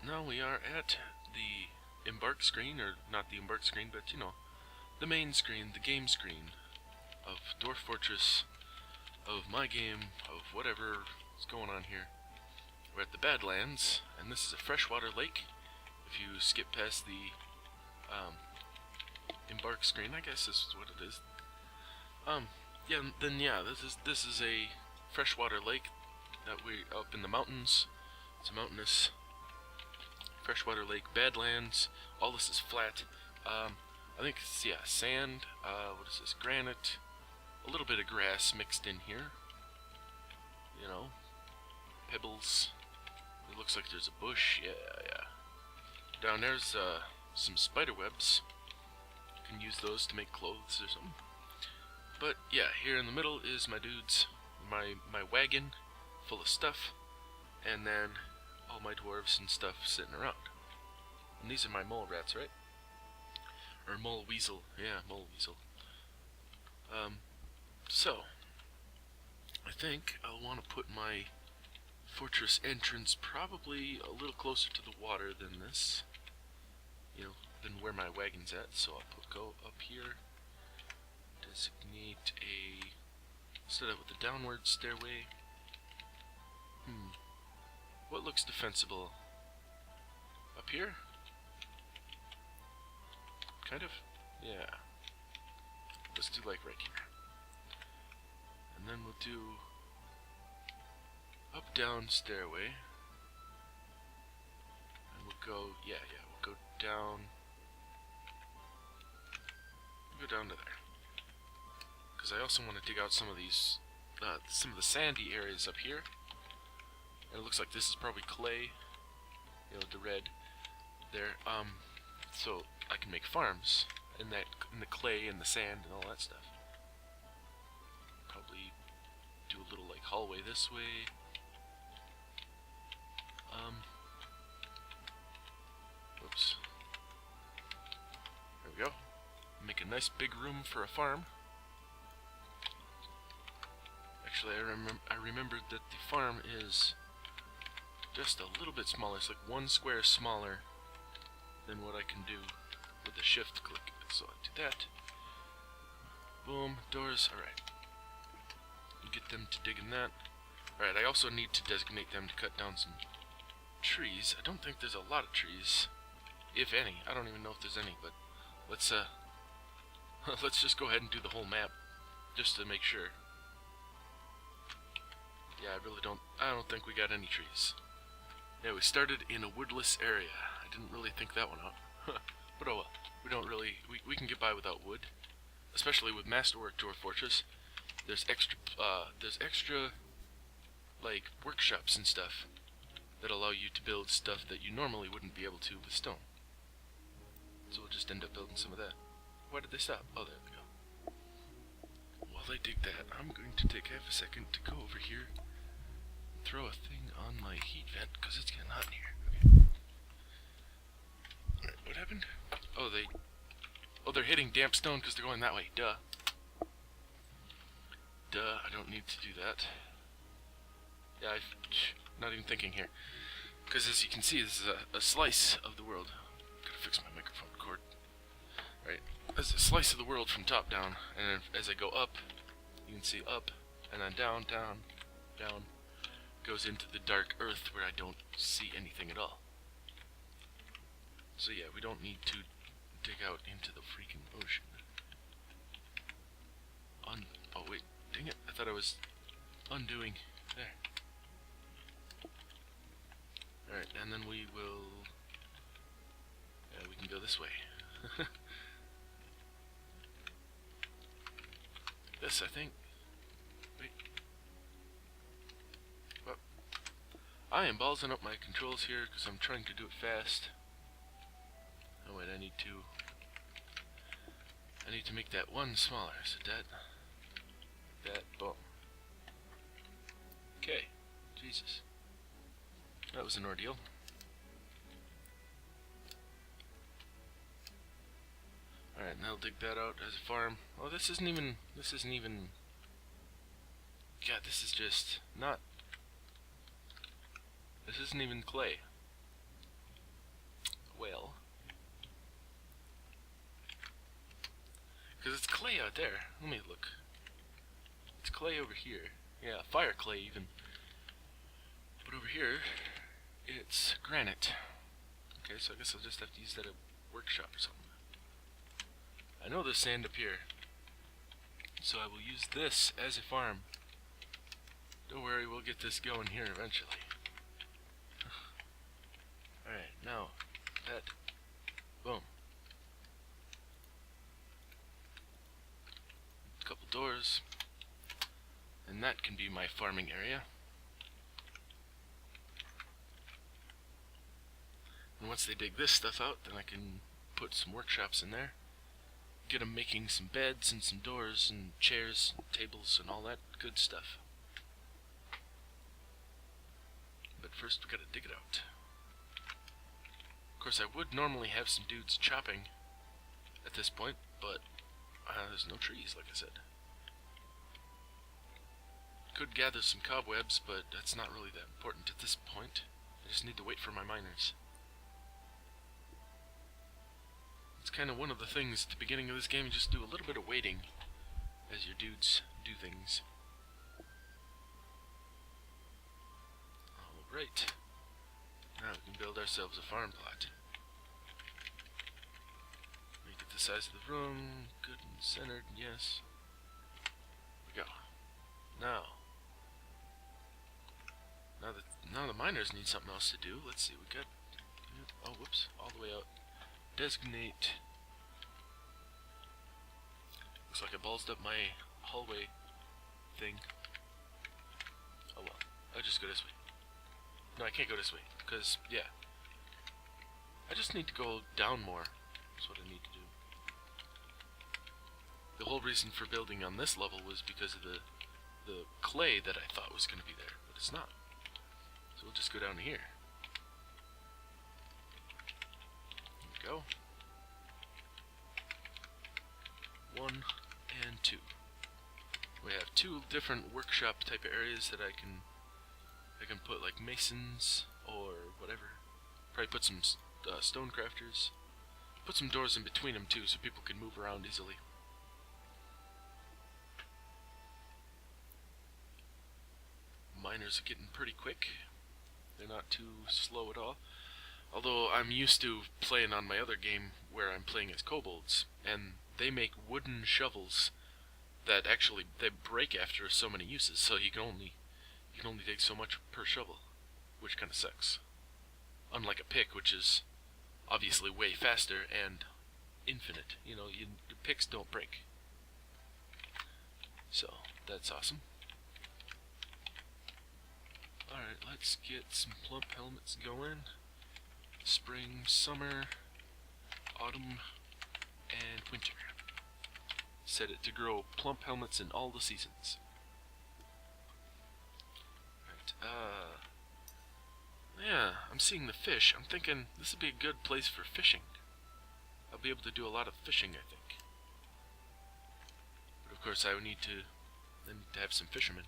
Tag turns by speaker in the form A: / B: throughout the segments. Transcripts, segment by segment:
A: now we are at the embark screen, or not the embark screen, but you know, the main screen, the game screen of Dwarf Fortress, of my game, of whatever is going on here. We're at the Badlands, and this is a freshwater lake. If you skip past the embark screen, I guess this is what it is. Yeah, this is a freshwater lake that we up in the mountains. It's a mountainous freshwater lake, Badlands. All this is flat. I think it's, yeah, sand. What is this? Granite. A little bit of grass mixed in here. You know, pebbles. It looks like there's a bush. Yeah. Down there's some spider webs. You can use those to make clothes or something. But yeah, here in the middle is my dudes, my wagon full of stuff, and then all my dwarves and stuff sitting around. And these are my mole rats, right? Or mole weasel. Yeah, mole weasel. So I think I'll want to put my fortress entrance probably a little closer to the water than this, you know, than where my wagon's at. So I'll go up here, designate a, set up with a downward stairway. What looks defensible? Up here? Kind of? Yeah. Let's do like right here. And then we'll do up down stairway. And we'll go, yeah, we'll go down. We'll go down to there. Because I also want to dig out some of these, some of the sandy areas up here. And it looks like this is probably clay, you know, the red there. So I can make farms in the clay and the sand and all that stuff. Probably do a little like hallway this way. Whoops. There we go. Make a nice big room for a farm. Actually, I remembered that the farm is just a little bit smaller. It's like one square smaller than what I can do with the shift click. So I do that. Boom, doors. Alright. Get them to dig in that. Alright, I also need to designate them to cut down some trees. I don't think there's a lot of trees, if any. I don't even know if there's any, but let's let's just go ahead and do the whole map just to make sure. Yeah, I don't think we got any trees. Yeah, we started in a woodless area. I didn't really think that one out. But oh well. We don't really, we can get by without wood. Especially with Masterwork Dwarf Fortress. There's extra like workshops and stuff that allow you to build stuff that you normally wouldn't be able to with stone. So we'll just end up building some of that. Why did they stop? Oh, there we go. While they dig that, I'm going to take half a second to go over here and throw a thing on my heat vent because it's getting hot in here. Okay. Alright, what happened? Oh, they're hitting damp stone because they're going that way. Duh. I don't need to do that. Yeah, I'm not even thinking here. Because as you can see, this is a slice of the world. Gotta fix my microphone cord. Right, that's a slice of the world from top down, and then as I go up, you can see up, and then down, goes into the dark earth where I don't see anything at all. So yeah, we don't need to dig out into the freaking ocean. Oh wait, dang it, I thought I was undoing. There. Alright, and then we will... Yeah, we can go this way. This, I think. Wait. Well, I am ballsing up my controls here because I'm trying to do it fast. Oh wait, I need to make that one smaller. So that, boom. Okay, Jesus. That was an ordeal. Alright, now I'll dig that out as a farm. Oh, this isn't even, God, this is just not, this isn't even clay. well. Because it's clay out there. Let me look. It's clay over here. Yeah, fire clay even. But over here, it's granite. Okay, so I guess I'll just have to use that at a workshop or something. I know there's sand up here, so I will use this as a farm. Don't worry, we'll get this going here eventually. Alright, now, that, boom. A couple doors, and that can be my farming area. And once they dig this stuff out, then I can put some workshops in there. Get them making some beds and some doors and chairs, and tables and all that good stuff. But first we gotta dig it out. Of course I would normally have some dudes chopping at this point, but there's no trees, like I said. Could gather some cobwebs, but that's not really that important at this point. I just need to wait for my miners. It's kind of one of the things at the beginning of this game, you just do a little bit of waiting as your dudes do things. Alright, now we can build ourselves a farm plot. Make it the size of the room, good and centered, yes. There we go. Now the miners need something else to do. Let's see, we got, oh whoops, all the way out. Designate. Looks like I ballsed up my hallway thing. Oh well, I'll just go this way. No, I can't go this way, because, yeah. I just need to go down more. That's what I need to do. The whole reason for building on this level was because of the clay that I thought was going to be there, but it's not. So we'll just go down to here. Go. 1 and 2. We have 2 different workshop type of areas that I can put like masons or whatever. Probably put some stone crafters. Put some doors in between them too, so people can move around easily. Miners are getting pretty quick. They're not too slow at all. Although I'm used to playing on my other game where I'm playing as kobolds, and they make wooden shovels that actually they break after so many uses, so you can only dig so much per shovel, which kind of sucks. Unlike a pick, which is obviously way faster and infinite. You know, the picks don't break. So that's awesome. Alright, let's get some plump helmets going. Spring, summer, autumn, and winter. Set it to grow plump helmets in all the seasons. Right, yeah, I'm seeing the fish. I'm thinking this would be a good place for fishing. I'll be able to do a lot of fishing, I think. But of course I would need to have some fishermen.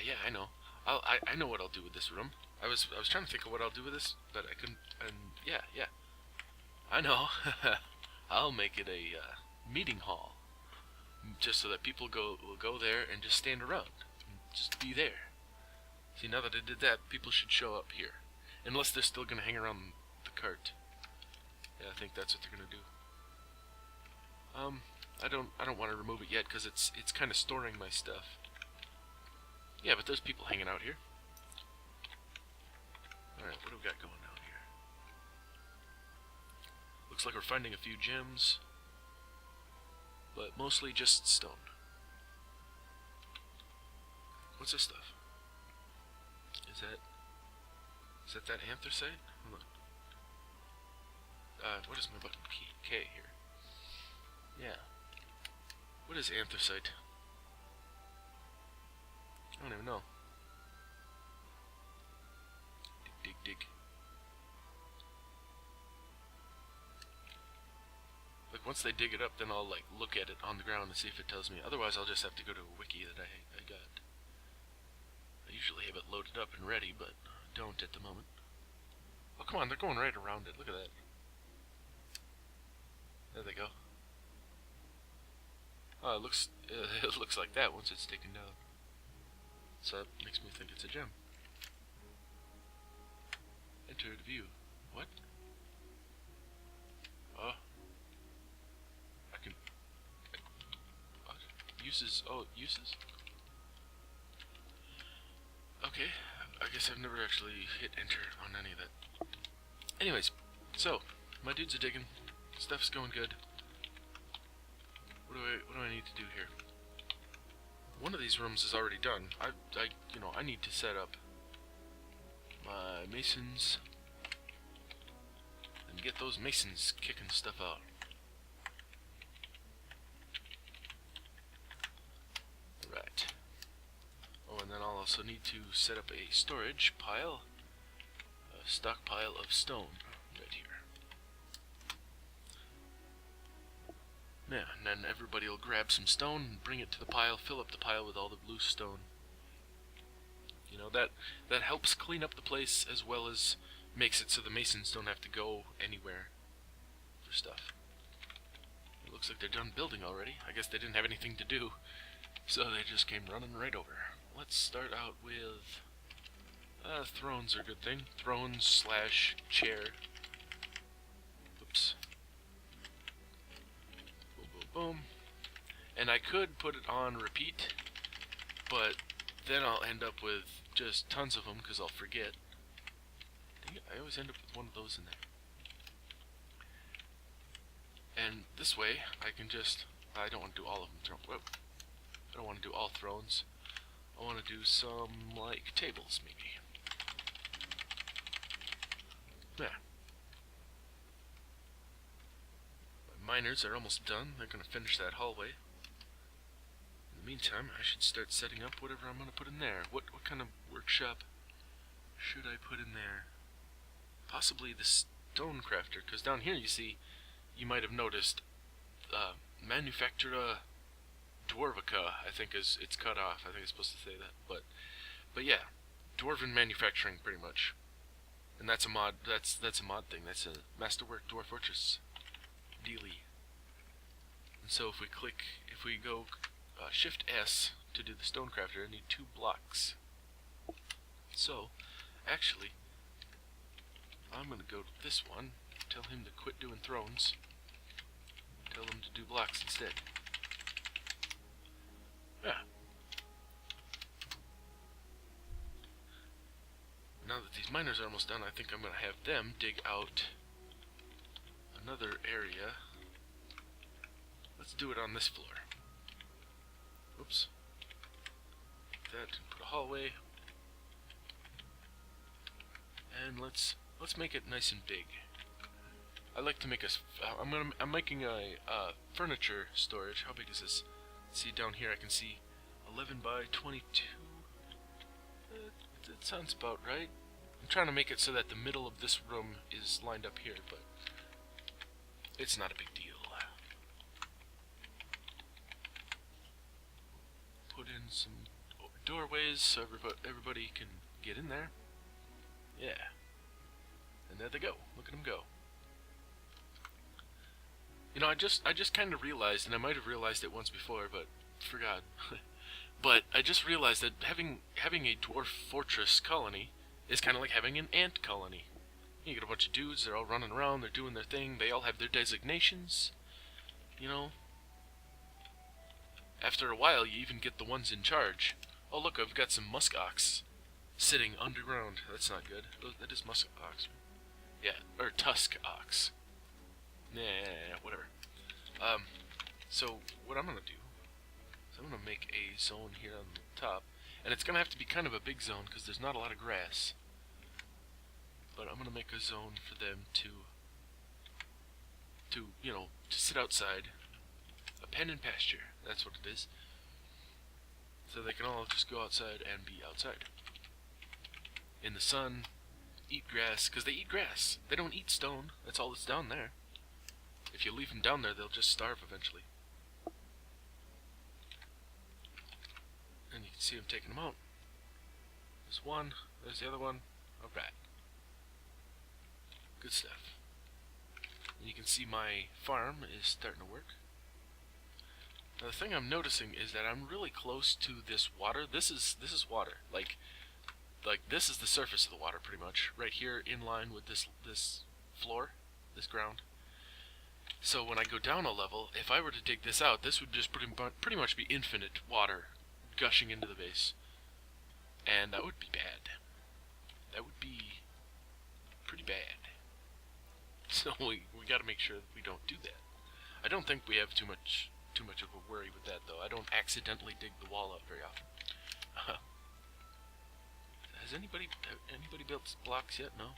A: Yeah, I know. I know what I'll do with this room. I was trying to think of what I'll do with this, but I couldn't. And yeah, I know. I'll make it a meeting hall, just so that people will go there and just stand around, and just be there. See, now that I did that, people should show up here, unless they're still gonna hang around the cart. Yeah, I think that's what they're gonna do. I don't want to remove it yet because it's kind of storing my stuff. Yeah, but there's people hanging out here. Alright, what do we got going down here? Looks like we're finding a few gems, but mostly just stone. What's this stuff? Is that anthracite? Hold on. What is my button key? K here. Yeah. What is anthracite? I don't even know. Dig. Like, once they dig it up, then I'll, like, look at it on the ground and see if it tells me. Otherwise, I'll just have to go to a wiki that I got. usually have it loaded up and ready, but don't at the moment. Oh, come on, they're going right around it. Look at that. There they go. Oh, it looks like that once it's taken down. So that makes me think it's a gem. Enter the view. What? Oh. I can... What? Uses... Oh, uses? Okay. I guess I've never actually hit enter on any of that. Anyways, so, my dudes are digging. Stuff's going good. What do I need to do here? One of these rooms is already done. I need to set up my masons and get those masons kicking stuff out. Right. Oh, and then I'll also need to set up a storage pile, a stockpile of stone right here. Yeah, and then everybody will grab some stone and bring it to the pile, fill up the pile with all the loose stone. You know, that helps clean up the place as well as makes it so the masons don't have to go anywhere for stuff. It looks like they're done building already. I guess they didn't have anything to do, so they just came running right over. Let's start out with... thrones are a good thing. Thrones / chair. Oops. Boom, boom, boom. And I could put it on repeat, but then I'll end up with just tons of them because I'll forget. Dang it, I always end up with one of those in there. And this way, I can just... I don't want to do all of them. I don't want to do all thrones. I want to do some, like, tables, maybe. Yeah. My miners are almost done. They're going to finish that hallway. In the meantime, I should start setting up whatever I'm going to put in there. What kind of workshop should I put in there? Possibly the stone crafter, because down here, you see, you might have noticed, Manufactura Dwarvica, I think it's cut off. I think it's supposed to say that, but yeah, dwarven manufacturing pretty much, and that's a mod. That's a mod thing. That's a Masterwork Dwarf Fortress dealy. And so if we go Shift S to do the stone crafter, I need 2 blocks. So, actually, I'm gonna go to this one. Tell him to quit doing thrones. Tell him to do blocks instead. Yeah. Now that these miners are almost done, I think I'm going to have them dig out another area. Let's do it on this floor. Oops. Like that. Put a hallway. And let's make it nice and big. I like to make I'm making a furniture storage. How big is this? See, down here I can see 11 by 22. That sounds about right. I'm trying to make it so that the middle of this room is lined up here, but it's not a big deal. Put in some doorways so everybody can get in there. Yeah. And there they go. Look at them go. You know, I just kind of realized, and I might have realized it once before, but forgot. But I just realized that having a dwarf fortress colony is kind of like having an ant colony. You get a bunch of dudes, they're all running around, they're doing their thing, they all have their designations, you know. After a while, you even get the ones in charge. Oh look, I've got some musk ox sitting underground. That's not good. That is musk ox. Yeah, or tusk ox. Nah, whatever. So what I'm gonna do is I'm gonna make a zone here on the top, and it's gonna have to be kind of a big zone because there's not a lot of grass. But I'm gonna make a zone for them to you know, to sit outside. A pen and pasture. That's what it is. So they can all just go outside and be outside in the sun, eat grass, because they eat grass. They don't eat stone. That's all that's down there. If you leave them down there, they'll just starve eventually. And you can see them taking them out. There's one. There's the other one. Alright. Good stuff. And you can see my farm is starting to work. Now the thing I'm noticing is that I'm really close to this water. This is water. Like this is the surface of the water pretty much. Right here in line with this floor, this ground. So when I go down a level, if I were to dig this out, this would just pretty much be infinite water gushing into the base. And that would be bad. That would be pretty bad. So we gotta make sure that we don't do that. I don't think we have too much of a worry with that though. I don't accidentally dig the wall up very often. Has anybody built blocks yet? No?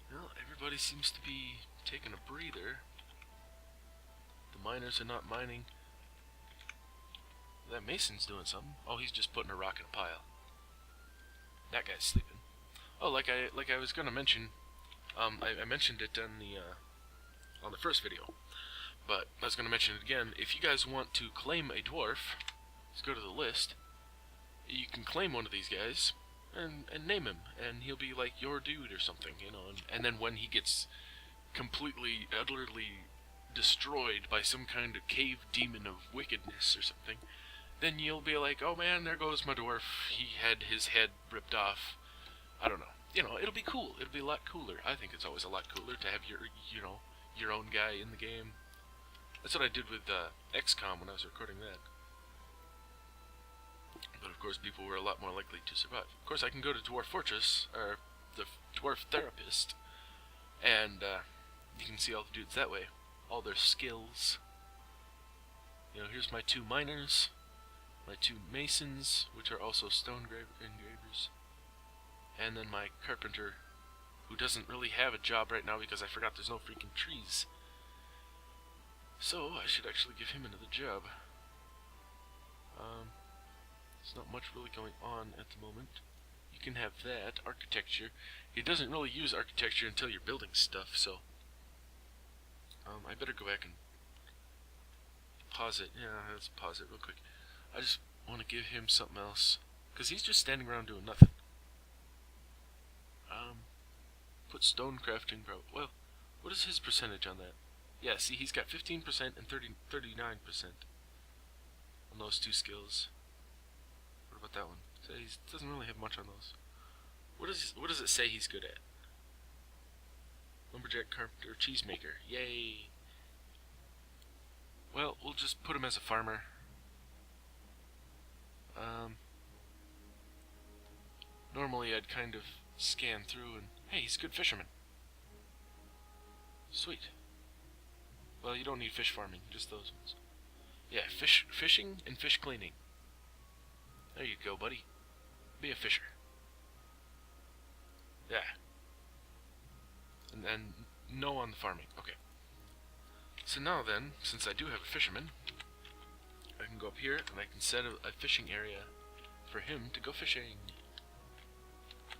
A: Well, everybody seems to be taking a breather. The miners are not mining. That mason's doing something. Oh, he's just putting a rock in a pile. That guy's sleeping. Oh, like I was gonna mention, I mentioned it on the first video, but I was gonna mention it again. If you guys want to claim a dwarf, just go to the list. You can claim one of these guys and name him, and he'll be like your dude or something, you know. And then when he gets completely, utterly destroyed by some kind of cave demon of wickedness or something, then you'll be like, oh man, there goes my dwarf. He had his head ripped off. I don't know. You know, it'll be cool. It'll be a lot cooler. I think it's always a lot cooler to have your own guy in the game. That's what I did with XCOM when I was recording that. But of course, people were a lot more likely to survive. Of course, I can go to Dwarf Fortress, or the Dwarf Therapist, and you can see all the dudes that way. All their skills. You know, here's my 2 miners, my 2 masons, which are also stone engravers, and then my carpenter, who doesn't really have a job right now because I forgot there's no freaking trees. So I should actually give him another job. There's not much really going on at the moment. You can have that, architecture. He doesn't really use architecture until you're building stuff, so I better go back and pause it. Yeah, let's pause it real quick. I just want to give him something else, because he's just standing around doing nothing. Put stone crafting, bro. Well, what is his percentage on that? Yeah, see, he's got 15% and 39% on those 2 skills. What about that one? So he doesn't really have much on those. What does it say he's good at? Lumberjack, carpenter, cheesemaker. Yay! Well, we'll just put him as a farmer. Normally I'd kind of scan through and, hey, he's a good fisherman. Sweet. Well, you don't need fish farming, just those ones. Yeah, fishing and fish cleaning. There you go, buddy. Be a fisher. Yeah. And then no on the farming. Okay. So now then, since I do have a fisherman, I can go up here and I can set a fishing area for him to go fishing.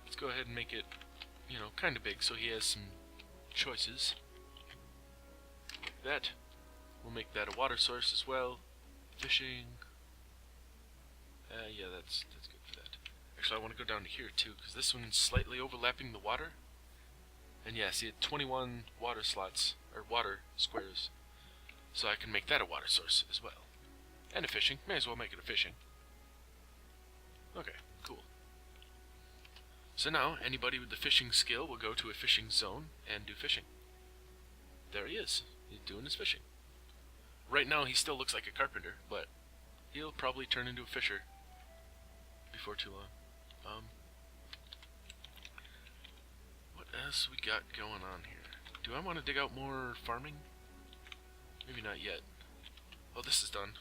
A: Let's go ahead and make it, you know, kind of big so he has some choices. Like that. We'll make that a water source as well. Fishing. Yeah, that's good for that. Actually, I want to go down to here too, because this one's slightly overlapping the water. And yeah, see, 21 water slots, or water squares. So I can make that a water source as well. And a fishing. May as well make it a fishing. Okay, cool. So now, anybody with the fishing skill will go to a fishing zone and do fishing. There he is. He's doing his fishing. Right now, he still looks like a carpenter, but he'll probably turn into a fisher before too long. What else we got going on here? Do I want to dig out more farming? Maybe not yet. Oh, this is done.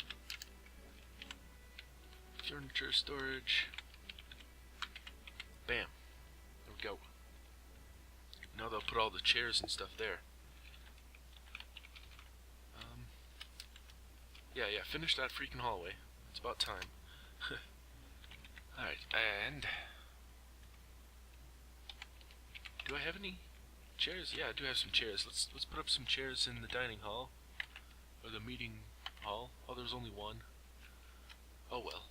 A: Furniture storage. Bam. There we go. Now they'll put all the chairs and stuff there. Yeah, finish that freaking hallway. It's about time. Alright, and do I have any chairs? Yeah, I do have some chairs. Let's put up some chairs in the dining hall. Or the meeting hall. Oh, there's only one. Oh well.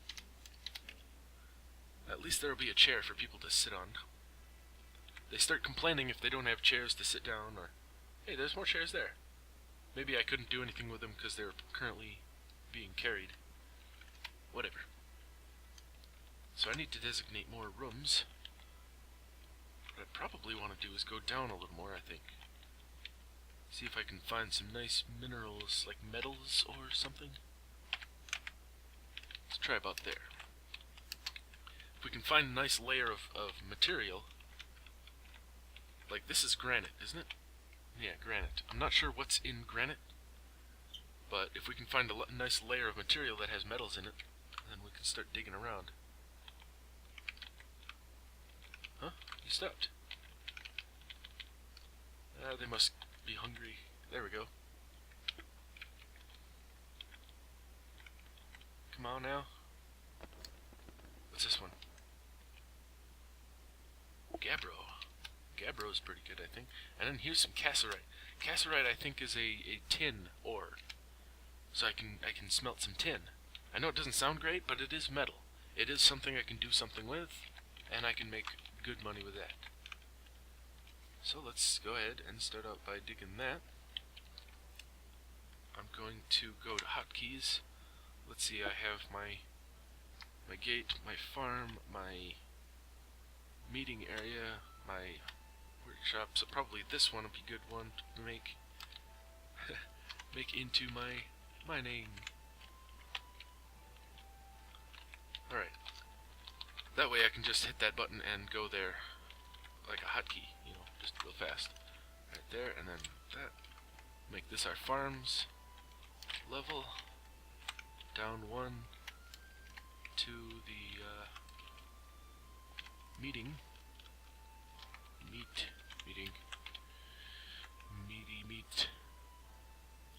A: At least there will be a chair for people to sit on. They start complaining if they don't have chairs to sit down, or, hey, there's more chairs there. Maybe I couldn't do anything with them because they're currently being carried. Whatever. So I need to designate more rooms. What I probably want to do is go down a little more, I think. See if I can find some nice minerals, like metals or something. Let's try about there. If we can find a nice layer of material, like this is granite, isn't it? Yeah, granite. I'm not sure what's in granite, but if we can find a nice layer of material that has metals in it, then we can start digging around. Huh? You stopped. They must be hungry. There we go. Come on now. What's this one? Gabbro. Gabbro is pretty good, I think. And then here's some cassiterite. Cassiterite, I think, is a tin ore. So I can smelt some tin. I know it doesn't sound great, but it is metal. It is something I can do something with, and I can make good money with that. So let's go ahead and start out by digging that. I'm going to go to hotkeys. Let's see, I have my gate, my farm, my meeting area, my workshop. So probably this one would be a good one to make make into my mining. Alright. That way I can just hit that button and go there like a hotkey, you know, just real fast. Right there, and then that. Make this our farms. Level. Down one to the meeting. Meeting. Meat.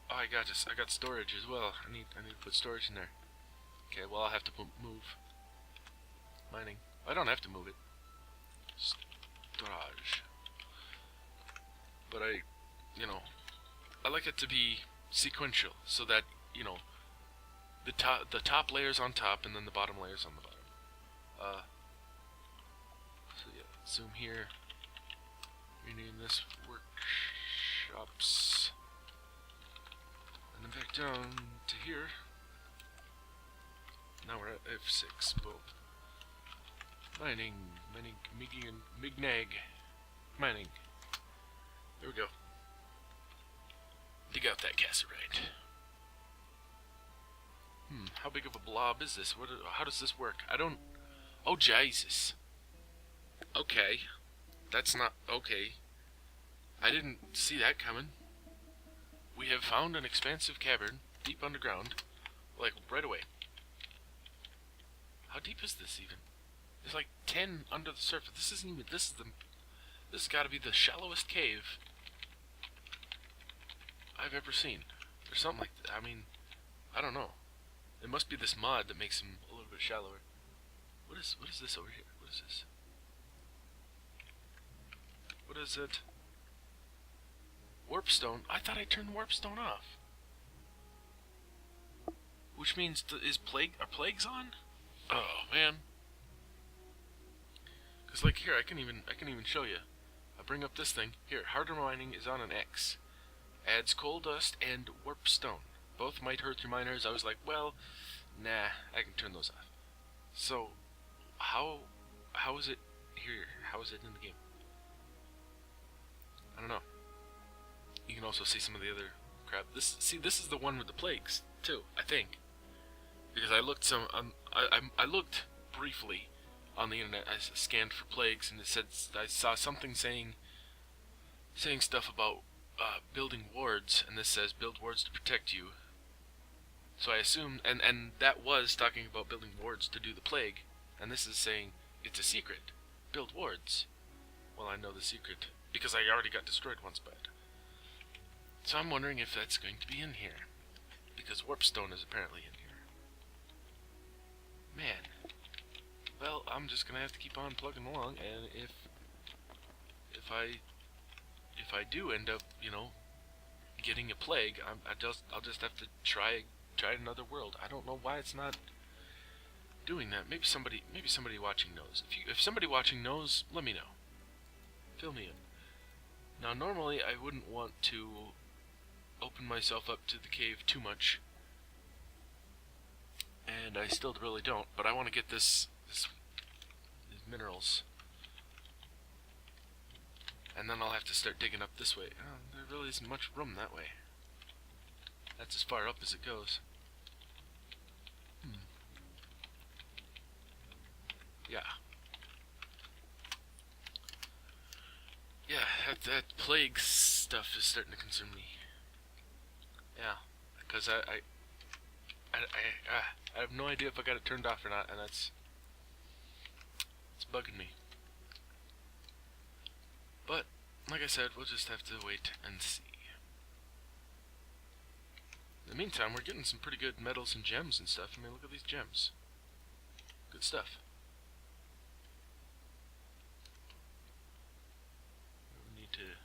A: Oh, I got storage as well. I need to put storage in there. Okay, well I'll have to move. Mining. I don't have to move it. Storage. But I like it to be sequential, so that, you know, the top layer's on top and then the bottom layer's on the bottom. So yeah, zoom here. Rename this workshops. And then back down to here. Now we're at F6. Boom. Mining. Mignag. Mining. There we go. Dig out that cassiterite. How big of a blob is this? How does this work? I don't... Oh, Jesus. Okay. That's not... Okay. I didn't see that coming. We have found an expansive cavern, deep underground, like, right away. How deep is this, even? There's like 10 under the surface. This isn't even... This has got to be the shallowest cave I've ever seen. Or something like that. I mean, I don't know. It must be this mod that makes them a little bit shallower. What is this over here? What is this? What is it? Warpstone? I thought I turned warpstone off. Which means, are plagues on? Oh man. Cause like here, I can even show you. I bring up this thing here. Harder mining is on an X. Adds coal dust and warpstone. Both might hurt your miners. I was like, well, nah, I can turn those off. So, how is it here? How is it in the game? I don't know. You can also see some of the other crap. This is the one with the plagues too, I think, because I looked I looked briefly on the internet. I scanned for plagues, and it said I saw something saying stuff about building wards, and this says build wards to protect you. So I assumed, and that was talking about building wards to do the plague, and this is saying it's a secret. Build wards. Well, I know the secret because I already got destroyed once by it. So I'm wondering if that's going to be in here, because warpstone is apparently in here. Man. Well, I'm just gonna have to keep on plugging along, and if I do end up, you know, getting a plague, I'll just have to try another world. I don't know why it's not doing that, maybe somebody watching knows. If somebody watching knows, let me know. Fill me in. Now, normally I wouldn't want to open myself up to the cave too much, and I still really don't. But I want to get these minerals, and then I'll have to start digging up this way. Oh, there really isn't much room that way. That's as far up as it goes. Yeah. Yeah, that plague stuff is starting to concern me. Yeah, because I have no idea if I got it turned off or not, and it's bugging me. But like I said, we'll just have to wait and see. In the meantime, we're getting some pretty good metals and gems and stuff. I mean, look at these gems. Good stuff. We need to,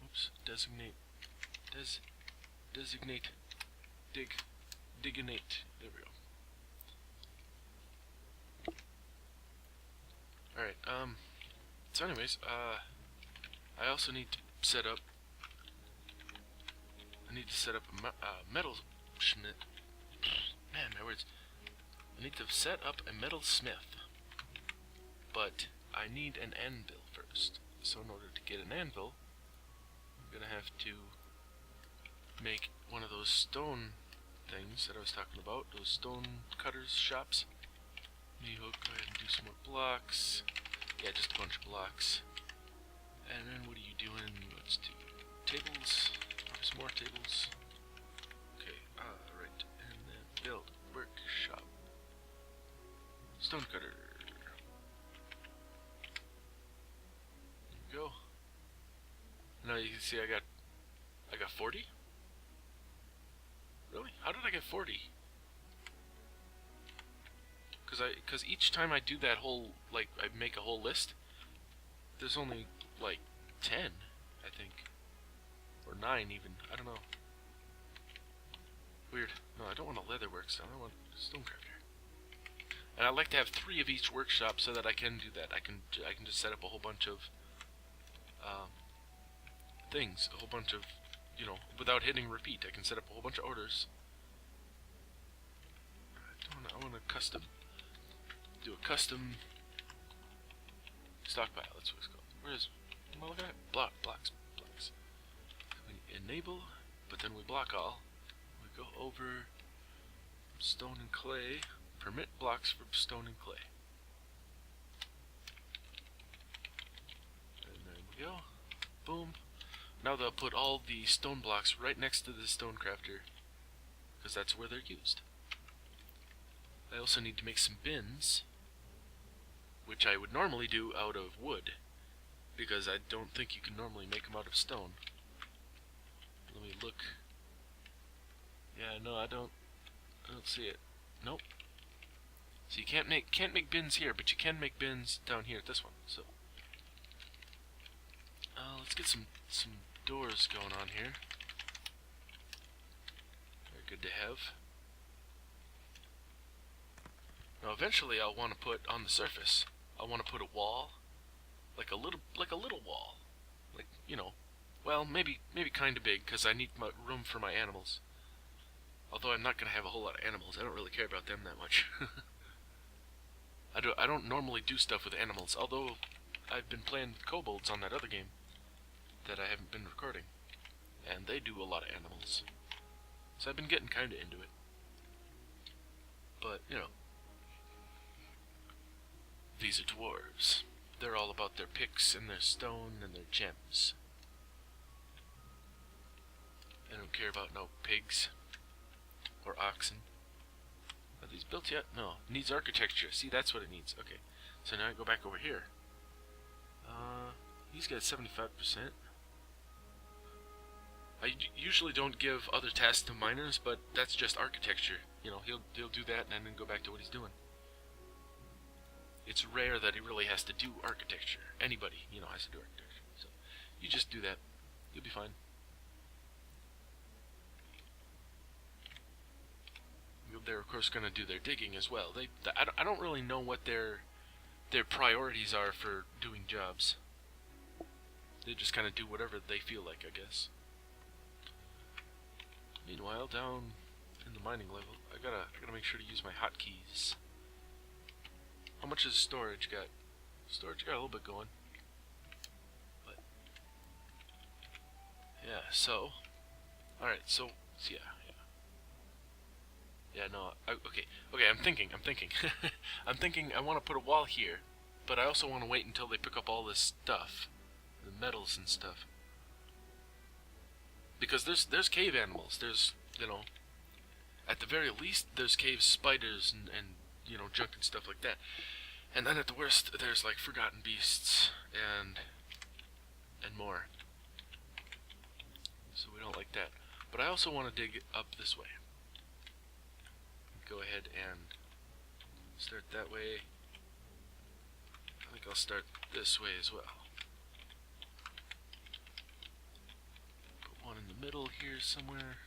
A: oops, designate, dignate. There we go. Alright, so anyways, I also need to set up, a metal smith. Man, my words. I need to set up a metal smith, but I need an anvil first. So in order to get an anvil, I'm gonna have to make one of those stone things that I was talking about, those stone cutters shops. Let me go ahead and do some more blocks. Yeah, just a bunch of blocks. And then what are you doing? Let's do tables. Some more tables. Okay, right. And then build workshop. Stone cutter. There we go. Now you can see I got 40? Really? How did I get 40? Because each time I do that whole, like, I make a whole list, there's only like 10, I think. Or 9 even. I don't know. Weird. No, I don't want a leatherwork stone. I want a stonecrafter. And I like to have 3 of each workshop so that I can do that. I can just set up a whole bunch of things, a whole bunch of, you know, without hitting repeat. I can set up a whole bunch of orders. I want to do a custom stockpile. That's what it's called. Where is? Well, look at it. Blocks. We enable, but then we block all. We go over stone and clay. Permit blocks from stone and clay. And there we go. Boom. Now they'll put all the stone blocks right next to the stone crafter, because that's where they're used. I also need to make some bins, which I would normally do out of wood, because I don't think you can normally make them out of stone. Let me look. Yeah, no, I don't see it. Nope. So you can't make bins here, but you can make bins down here at this one. So let's get some doors going on here. They're good to have. Now eventually I'll want to put on the surface. I want to put a wall, like a little wall, like, you know, well, maybe kind of big, because I need room for my animals. Although I'm not gonna have a whole lot of animals. I don't really care about them that much. I don't normally do stuff with animals, although I've been playing with kobolds on that other game that I haven't been recording, and they do a lot of animals. So I've been getting kinda into it. But, you know, these are dwarves. They're all about their picks and their stone and their gems. I don't care about no pigs or oxen. Are these built yet? No. It needs architecture. See, that's what it needs. Okay. So now I go back over here. He's got 75%. I usually don't give other tasks to miners, but that's just architecture. You know, he'll do that and then go back to what he's doing. It's rare that he really has to do architecture. Anybody, you know, has to do architecture. So you just do that. You'll be fine. You'll they're of course going to do their digging as well. I don't really know what their priorities are for doing jobs. They just kind of do whatever they feel like, I guess. Meanwhile, down in the mining level, I gotta make sure to use my hotkeys. How much has storage got? Storage got a little bit going. But yeah, so alright, so yeah. Yeah, no, okay, I'm thinking. I'm thinking I want to put a wall here, but I also want to wait until they pick up all this stuff, the metals and stuff. Because there's cave animals, there's, you know, at the very least there's cave spiders and you know, junk and stuff like that. And then at the worst there's like forgotten beasts and more. So we don't like that. But I also want to dig up this way. Go ahead and start that way. I think I'll start this way as well. Put one in the middle here somewhere.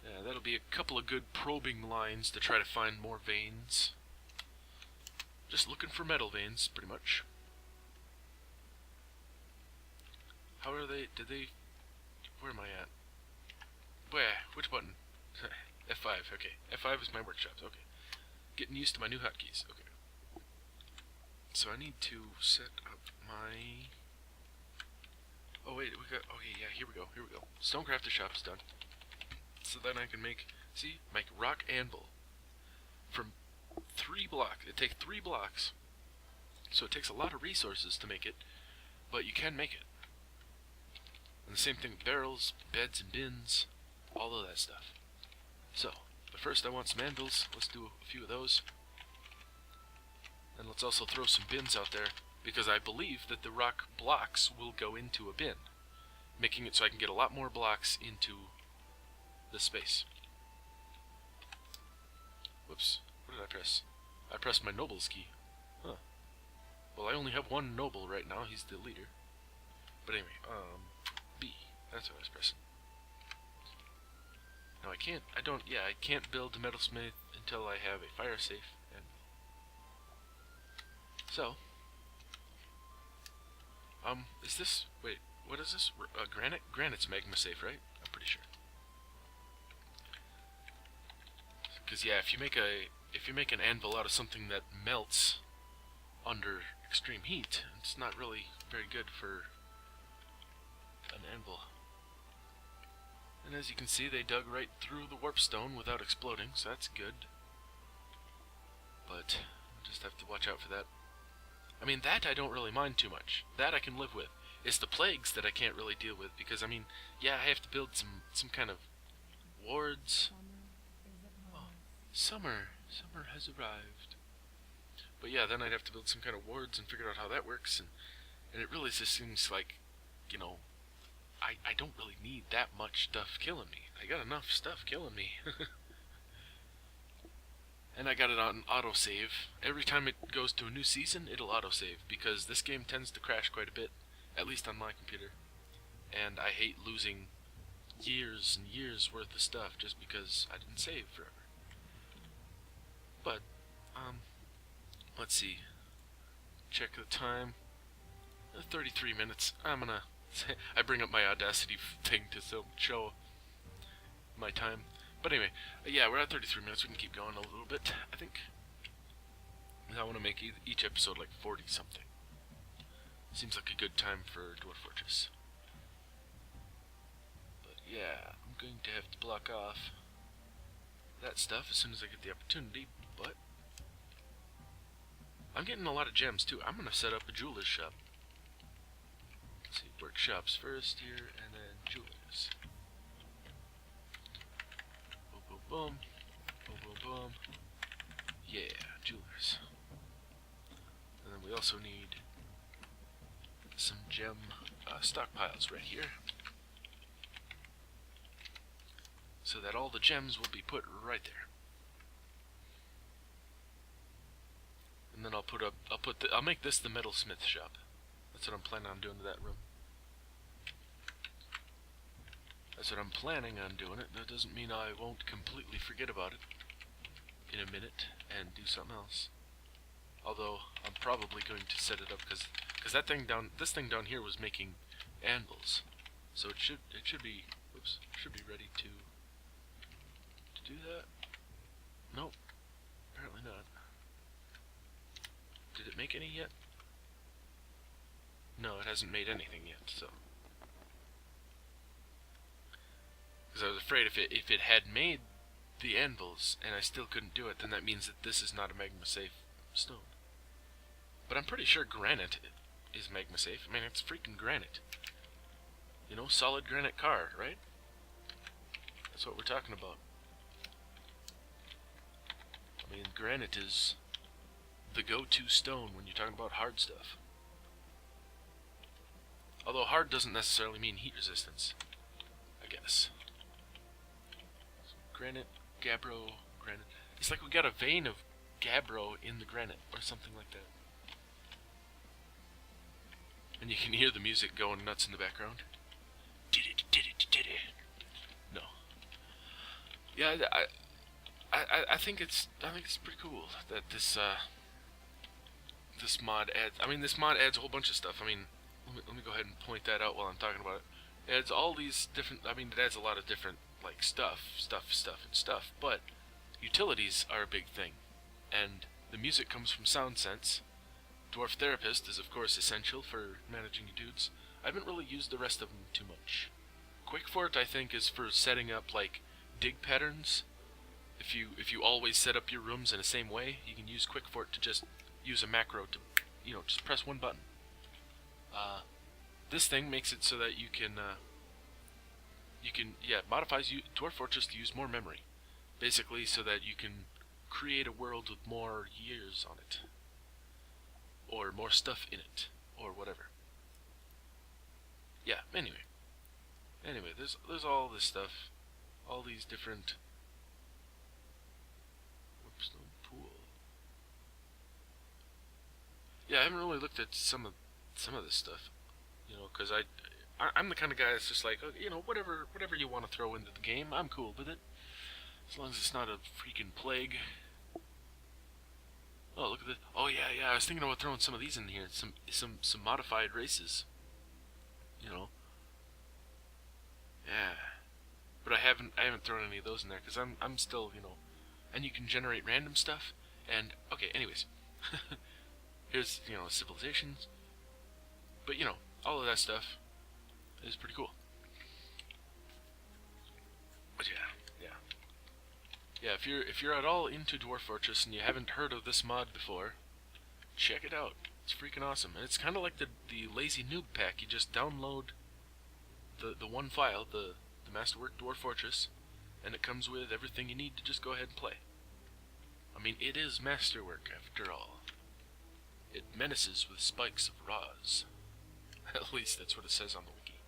A: Yeah, that'll be a couple of good probing lines to try to find more veins. Just looking for metal veins, pretty much. How are they? Where am I at? Where? Which button? F5, okay. F5 is my workshops, okay. Getting used to my new hotkeys, okay. So I need to set up my... Oh wait, we got... Okay, yeah, here we go. Stonecrafter shop's done. So then I can make rock anvil. From 3 blocks. It takes 3 blocks. So it takes a lot of resources to make it, but you can make it. And the same thing with barrels, beds and bins, all of that stuff. So, but first I want some anvils. Let's do a few of those. And let's also throw some bins out there, because I believe that the rock blocks will go into a bin, making it so I can get a lot more blocks into the space. Whoops, what did I press? I pressed my noble's key. Huh. Well, I only have one noble right now, he's the leader. But anyway, B, that's what I was pressing. No, I can't build a metalsmith until I have a fire safe anvil. So, is this, wait, what is this? Granite? Granite's magma safe, right? I'm pretty sure. Because yeah, if you make an anvil out of something that melts under extreme heat, it's not really very good for an anvil. And as you can see, they dug right through the warp stone without exploding, so that's good. But I'll just have to watch out for that. I mean, that I don't really mind too much. That I can live with. It's the plagues that I can't really deal with, because I mean, yeah, I have to build some kind of wards. Oh, summer has arrived. But yeah, then I'd have to build some kind of wards and figure out how that works, and it really just seems like, you know, I don't really need that much stuff killing me. I got enough stuff killing me. And I got it on autosave. Every time it goes to a new season, it'll autosave, because this game tends to crash quite a bit, at least on my computer. And I hate losing years and years worth of stuff just because I didn't save forever. But, let's see. Check the time. 33 minutes. I bring up my Audacity thing to show my time. But anyway, yeah, we're at 33 minutes. We can keep going a little bit, I think. I want to make each episode like 40 something. Seems like a good time for Dwarf Fortress. But yeah, I'm going to have to block off that stuff as soon as I get the opportunity, but I'm getting a lot of gems too. I'm going to set up a jeweler's shop. Let's see, workshops first here, and then jewelers. Boom, boom, boom. Boom, boom, boom. Yeah, jewelers. And then we also need some gem stockpiles right here, so that all the gems will be put right there. And then I'll make this the metalsmith shop. That's what I'm planning on doing to that room. That's what I'm planning on doing it. That doesn't mean I won't completely forget about it. in a minute and do something else. Although I'm probably going to set it up because this thing down here was making anvils, so it should be ready to do that. Nope, apparently not. Did it make any yet? No, it hasn't made anything yet. So, because I was afraid if it had made the anvils and I still couldn't do it, then that means that this is not a magma safe stone. But I'm pretty sure granite is magma safe. I mean, it's freaking granite. You know, solid granite car, right? That's what we're talking about. I mean, granite is the go-to stone when you're talking about hard stuff. Although hard doesn't necessarily mean heat resistance, I guess. So granite, gabbro, granite. It's like we got a vein of gabbro in the granite, or something like that. And you can hear the music going nuts in the background. No. Yeah, I think it's pretty cool that this mod adds. I mean, this mod adds a whole bunch of stuff. I mean, let me go ahead and point that out while I'm talking about it. It adds all these different. I mean, it adds a lot of different like stuff. But utilities are a big thing, and the music comes from SoundSense. Dwarf Therapist is of course essential for managing your dudes. I haven't really used the rest of them too much. QuickFort I think is for setting up like dig patterns. If you always set up your rooms in the same way, you can use QuickFort to just use a macro to, you know, just press one button. This thing makes it so that you can modifies Dwarf Fortress to use more memory, basically so that you can create a world with more years on it, or more stuff in it, or whatever. Yeah. Anyway, there's all this stuff, all these different. Whoopstone pool. Yeah, I haven't really looked at some of this stuff, you know, because I'm the kind of guy that's just like, you know, whatever you want to throw into the game, I'm cool with it, as long as it's not a freaking plague. Oh, look at this. Oh yeah, I was thinking about throwing some of these in here, some modified races, you know. Yeah, but I haven't thrown any of those in there because I'm still, you know, and you can generate random stuff. And okay, anyways, here's, you know, civilizations, but you know, all of that stuff is pretty cool. But yeah. If you're at all into Dwarf Fortress and you haven't heard of this mod before, check it out. It's freaking awesome, and it's kind of like the lazy noob pack. You just download the one file, the Masterwork Dwarf Fortress, and it comes with everything you need to just go ahead and play. I mean, it is Masterwork after all. It menaces with spikes of Roz. At least that's what it says on the wiki.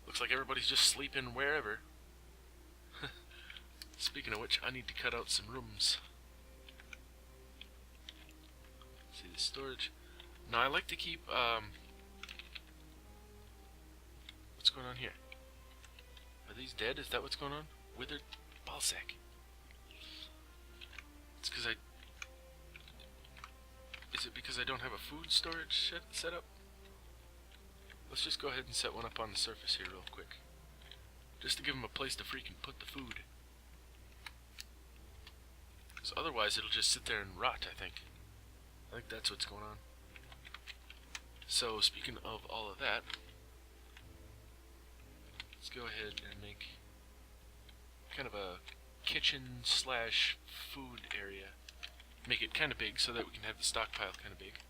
A: Looks like everybody's just sleeping wherever. Speaking of which, I need to cut out some rooms. See the storage. Now I like to keep what's going on here? Are these dead? Is that what's going on? Withered ballsack. It's because is it because I don't have a food storage set up? Let's just go ahead and set one up on the surface here real quick. Just to give them a place to freaking put the food. Because otherwise it'll just sit there and rot, I think. I think that's what's going on. So, speaking of all of that, let's go ahead and make kind of a kitchen slash food area. Make it kind of big so that we can have the stockpile kind of big.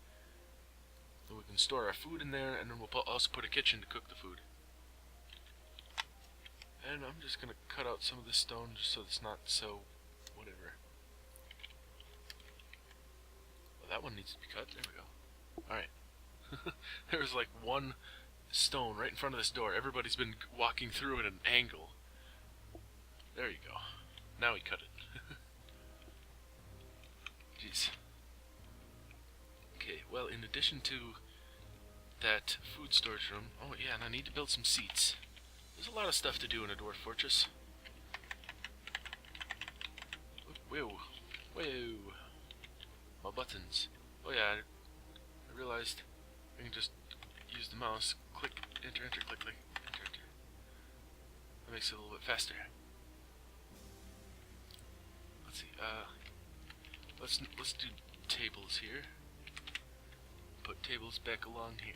A: And we can store our food in there, and then we'll also put a kitchen to cook the food. And I'm just going to cut out some of this stone just so it's not so whatever. Well, that one needs to be cut. There we go. Alright. There's like one stone right in front of this door. Everybody's been walking through at an angle. There you go. Now we cut it. Jeez. Okay, well, in addition to that food storage room... Oh, yeah, and I need to build some seats. There's a lot of stuff to do in a Dwarf Fortress. Whoa. Whoa. My buttons. Oh yeah, I realized I can just use the mouse. Click, enter, enter, click, click, enter, enter. That makes it a little bit faster. Let's see, let's do tables here. Put tables back along here.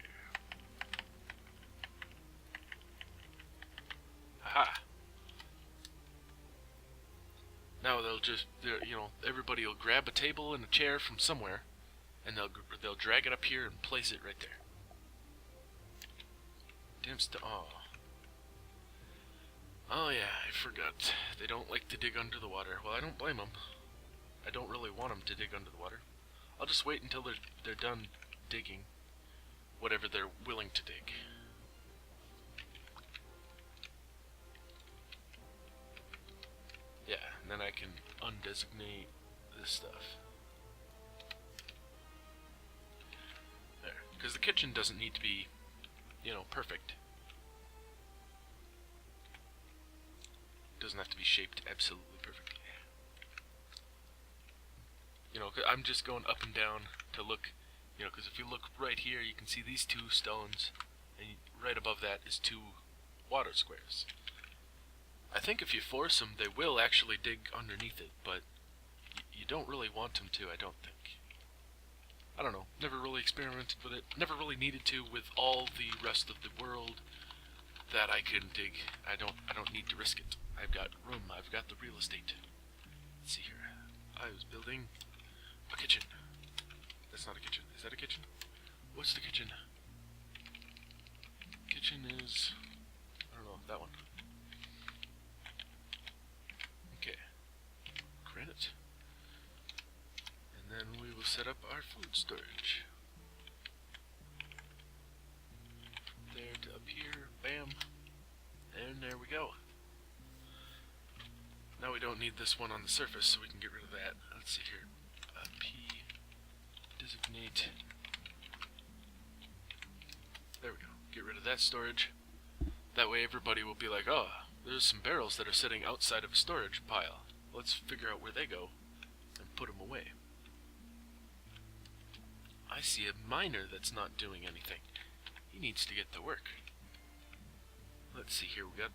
A: Aha! Now everybody will grab a table and a chair from somewhere, and they'll drag it up here and place it right there. Damn Oh yeah, I forgot. They don't like to dig under the water. Well, I don't blame them. I don't really want them to dig under the water. I'll just wait until they're done digging whatever they're willing to dig. Yeah, and then I can undesignate this stuff. There. Because the kitchen doesn't need to be, perfect. It doesn't have to be shaped absolutely perfectly. I'm just going up and down to look, because if you look right here, you can see these two stones, and right above that is two water squares. I think if you force them, they will actually dig underneath it, but you don't really want them to, I don't think. I don't know, never really experimented with it, never really needed to with all the rest of the world that I can dig. I don't need to risk it. I've got room, I've got the real estate. Let's see here. I was building a kitchen. That's not a kitchen. Is that a kitchen? What's the kitchen? Kitchen is, I don't know, that one. Okay. Granite. And then we will set up our food storage. From there to up here, bam. And there we go. Now we don't need this one on the surface, so we can get rid of that. Let's see here. P designate. There we go. Get rid of that storage. That way everybody will be like, oh, there's some barrels that are sitting outside of a storage pile. Let's figure out where they go and put them away. I see a miner that's not doing anything. He needs to get to work. Let's see here. We got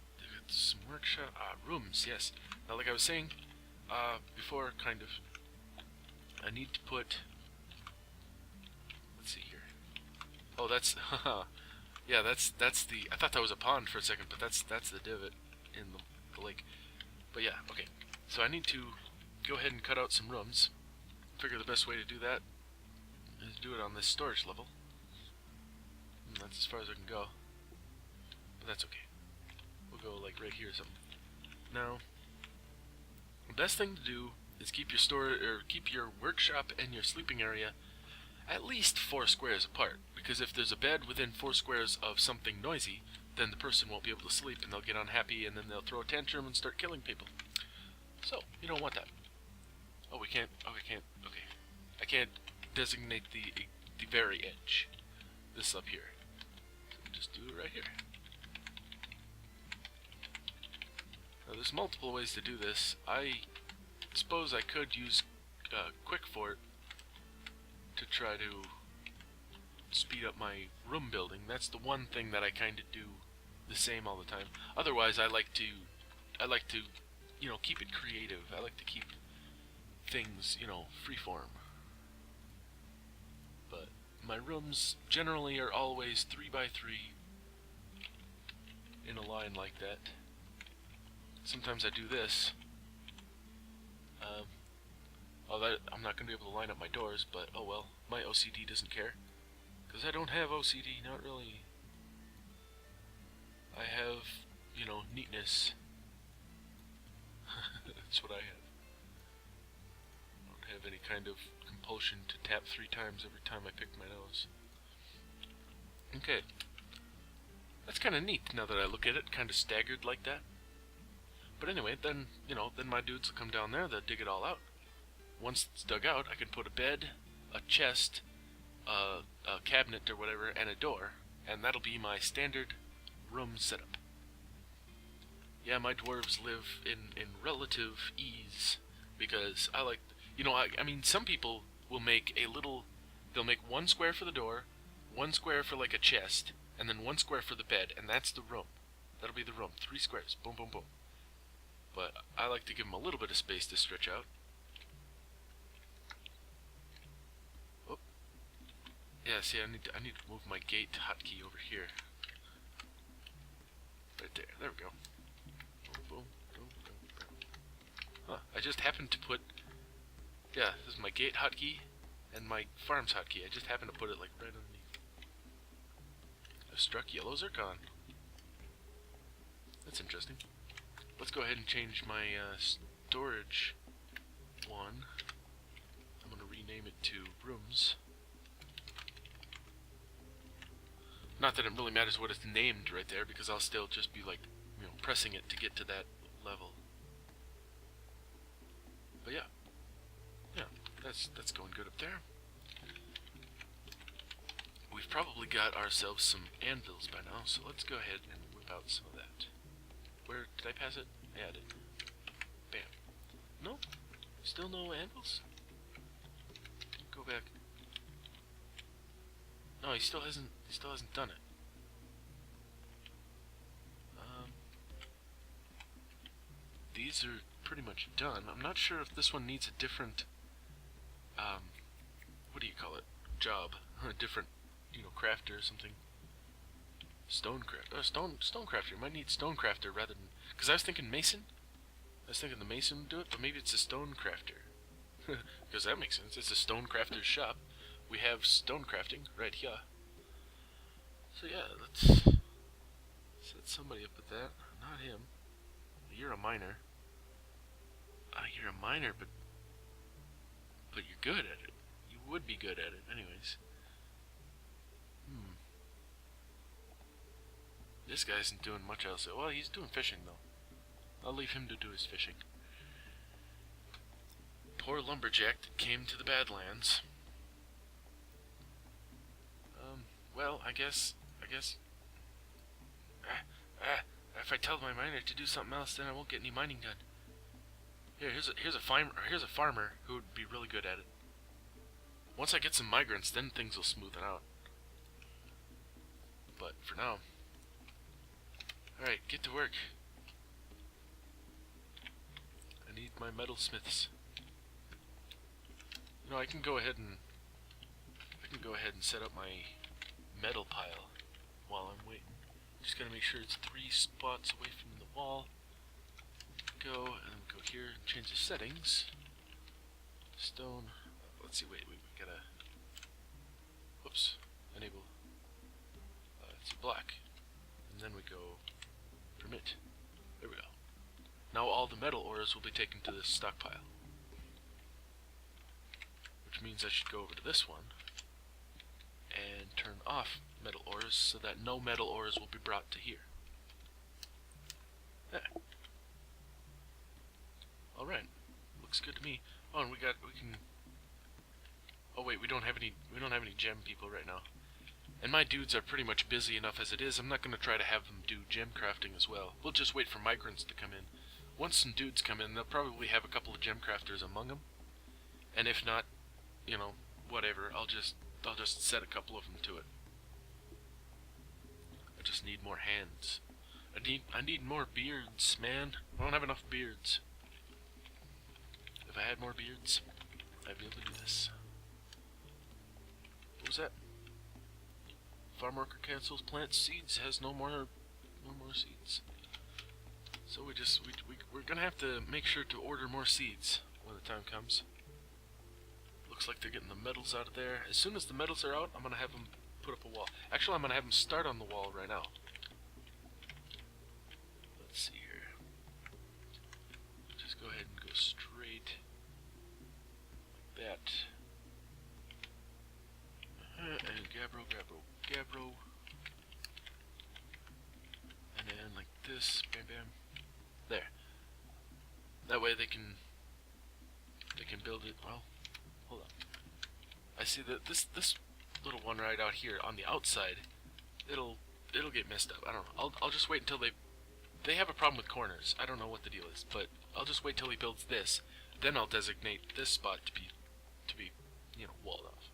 A: some workshop rooms. Yes. Now, like I was saying before, kind of, I need to put. Let's see here. Oh, that's yeah. That's the. I thought that was a pond for a second, but that's the divot in the lake. But yeah, okay. So I need to go ahead and cut out some rooms. Figure the best way to do that is do it on this storage level. And that's as far as I can go. But that's okay. We'll go like right here or something. Now, the best thing to do is keep your workshop and your sleeping area at least 4 squares apart. Because if there's a bed within 4 squares of something noisy, then the person won't be able to sleep and they'll get unhappy and then they'll throw a tantrum and start killing people. So, you don't want that. Oh, we can't. Oh, we can't. Okay. I can't designate the very edge. This up here. So we'll just do it right here. Now, there's multiple ways to do this. I suppose I could use Quick Fort to try to speed up my room building. That's the one thing that I kind of do the same all the time. Otherwise, I like to, keep it creative. I like to keep things, freeform. But my rooms generally are always 3 by 3 in a line like that. Sometimes I do this. I'm not going to be able to line up my doors, but oh well. My OCD doesn't care. Because I don't have OCD, not really. I have, neatness. That's what I have. I don't have any kind of compulsion to tap 3 times every time I pick my nose. Okay. That's kind of neat now that I look at it, kind of staggered like that. But anyway, then my dudes will come down there, they'll dig it all out. Once it's dug out, I can put a bed, a chest, a cabinet or whatever, and a door, and that'll be my standard room setup. Yeah, my dwarves live in relative ease, because I like, you know, I mean, some people will make a little, they'll make one square for the door, one square for like a chest, and then one square for the bed, and that's the room. That'll be the room. 3 squares. Boom, boom, boom. But I like to give them a little bit of space to stretch out. Oh. Yeah, see, I need to move my gate hotkey over here. Right there. There we go. Boom, boom, boom, boom, boom. Huh. I just happened to put... Yeah, this is my gate hotkey and my farms hotkey. I just happened to put it like right underneath. I've struck yellow zircon. That's interesting. Let's go ahead and change my storage one. I'm going to rename it to rooms. Not that it really matters what it's named right there, because I'll still just be like, you know, pressing it to get to that level. But yeah, that's going good up there. We've probably got ourselves some anvils by now, so let's go ahead and whip out some of that. Where did I pass it? Yeah, I did. Bam. No, still no anvils. Go back. No, he still hasn't done it. These are pretty much done. I'm not sure if this one needs a different, what do you call it? Job. A different, you know, crafter or something. Stonecrafter. You might need stonecrafter rather than, because I was thinking mason. I was thinking the mason would do it, but maybe it's a stonecrafter. Because that makes sense. It's a stonecrafter's shop. We have stonecrafting right here. So yeah, let's set somebody up with that. Not him. You're a miner. You're a miner, but you're good at it. You would be good at it, anyways. This guy isn't doing much else. Well, he's doing fishing though. I'll leave him to do his fishing. Poor lumberjack that came to the Badlands. Well, I guess. If I tell my miner to do something else, then I won't get any mining done. Here's a farmer who would be really good at it. Once I get some migrants, then things will smoothen out. But for now, alright, get to work. I need my metalsmiths. You know, I can go ahead and set up my metal pile while I'm waiting. Just gotta make sure it's 3 spots away from the wall. Go, and then go here and change the settings. Stone. Let's see, wait, we gotta. Whoops. Enable. It's black. And then we go permit. There we go. Now all the metal ores will be taken to this stockpile. Which means I should go over to this one and turn off metal ores so that no metal ores will be brought to here. There. Alright. Looks good to me. Oh, and we can. Oh wait, we don't have any gem people right now. And my dudes are pretty much busy enough as it is. I'm not going to try to have them do gem crafting as well. We'll just wait for migrants to come in. Once some dudes come in, they'll probably have a couple of gem crafters among them. And if not, you know, whatever, I'll just set a couple of them to it. I just need more hands. I need more beards, man. I don't have enough beards. If I had more beards, I'd be able to do this. What was that? Farm worker cancels plant seeds, has no more seeds. So we're gonna have to make sure to order more seeds when the time comes. Looks like they're getting the metals out of there. As soon as the metals are out, I'm gonna have them put up a wall. Actually, I'm gonna have them start on the wall right now. Let's see here. Just go ahead and go straight like that. And Gabbro. And then like this, bam bam. There. That way they can build it. Well, hold on. I see that this little one right out here on the outside, it'll get messed up. I don't know. I'll just wait until they have a problem with corners. I don't know what the deal is, but I'll just wait till he builds this, Then I'll designate this spot to be, walled off.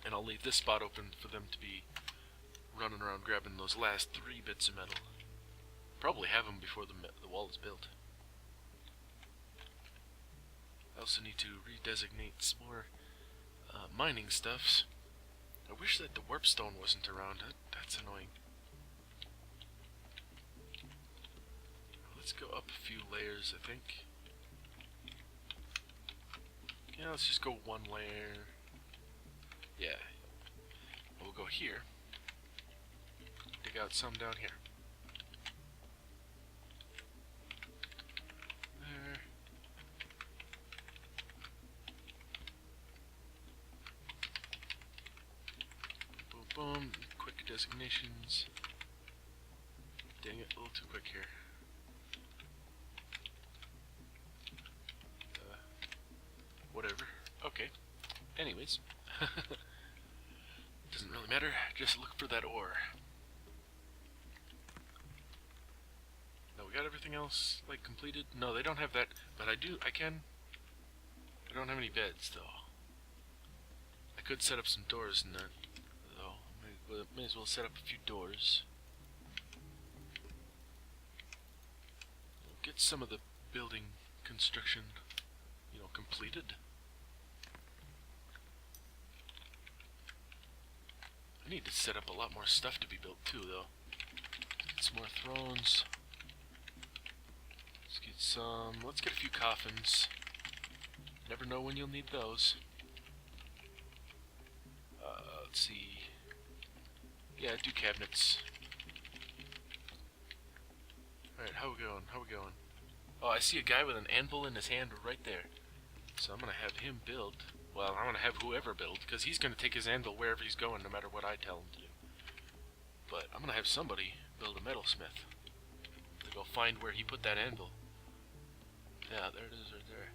A: And I'll leave this spot open for them to be running around grabbing those last 3 bits of metal. Probably have them before the wall is built. I also need to redesignate some more mining stuffs. I wish that the warpstone wasn't around. That's annoying. Let's go up a few layers, I think. Yeah, let's just go 1 layer. Yeah. We'll go here. Dig out some down here. There. Boom, boom. Quick designations. Dang it, a little too quick here. Whatever. Okay. Anyways. Doesn't really matter. Just look for that ore. Now we got everything else, like, completed? No, they don't have that, but I don't have any beds, though. I could set up some doors in that, though. May as well set up a few doors. Get some of the building construction, completed. I need to set up a lot more stuff to be built too, though. Get some more thrones. Let's get a few coffins. Never know when you'll need those. Let's see. Yeah, do cabinets. Alright, how we going? Oh, I see a guy with an anvil in his hand right there. So I'm gonna have him build. Well, I'm gonna have whoever build, because he's gonna take his anvil wherever he's going, no matter what I tell him to do. But I'm gonna have somebody build a metalsmith to go find where he put that anvil. Yeah, there it is, right there.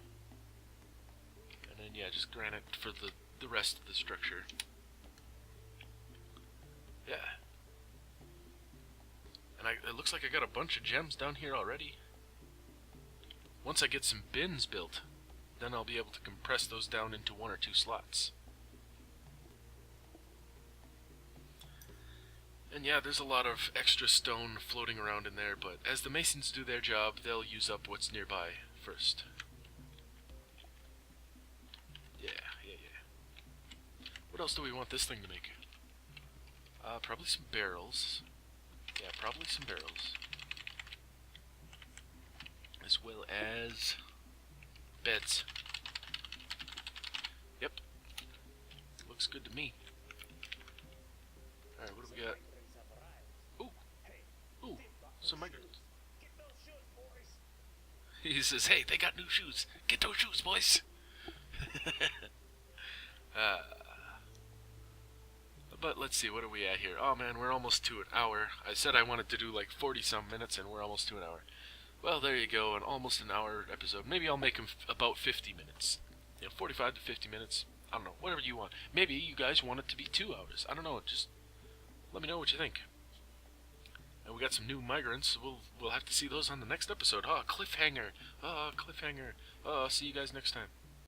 A: And then yeah, just granite for the rest of the structure. Yeah. And it looks like I got a bunch of gems down here already. Once I get some bins built, then I'll be able to compress those down into 1 or 2 slots. And yeah, there's a lot of extra stone floating around in there, but as the masons do their job, they'll use up what's nearby first. Yeah. What else do we want this thing to make? Probably some barrels. Yeah, probably some barrels. As well as beds. Yep. Looks good to me. Alright, what do we got? Ooh, some migrants. He says, hey, they got new shoes. Get those shoes, boys. But let's see, what are we at here? Oh man, we're almost to an hour. I said I wanted to do like 40-some minutes, and we're almost to an hour. Well, there you go, almost an hour episode. Maybe I'll make them about 50 minutes. 45 to 50 minutes. I don't know, whatever you want. Maybe you guys want it to be 2 hours. I don't know, just let me know what you think. And we got some new migrants. We'll have to see those on the next episode. Cliffhanger. Cliffhanger. See you guys next time.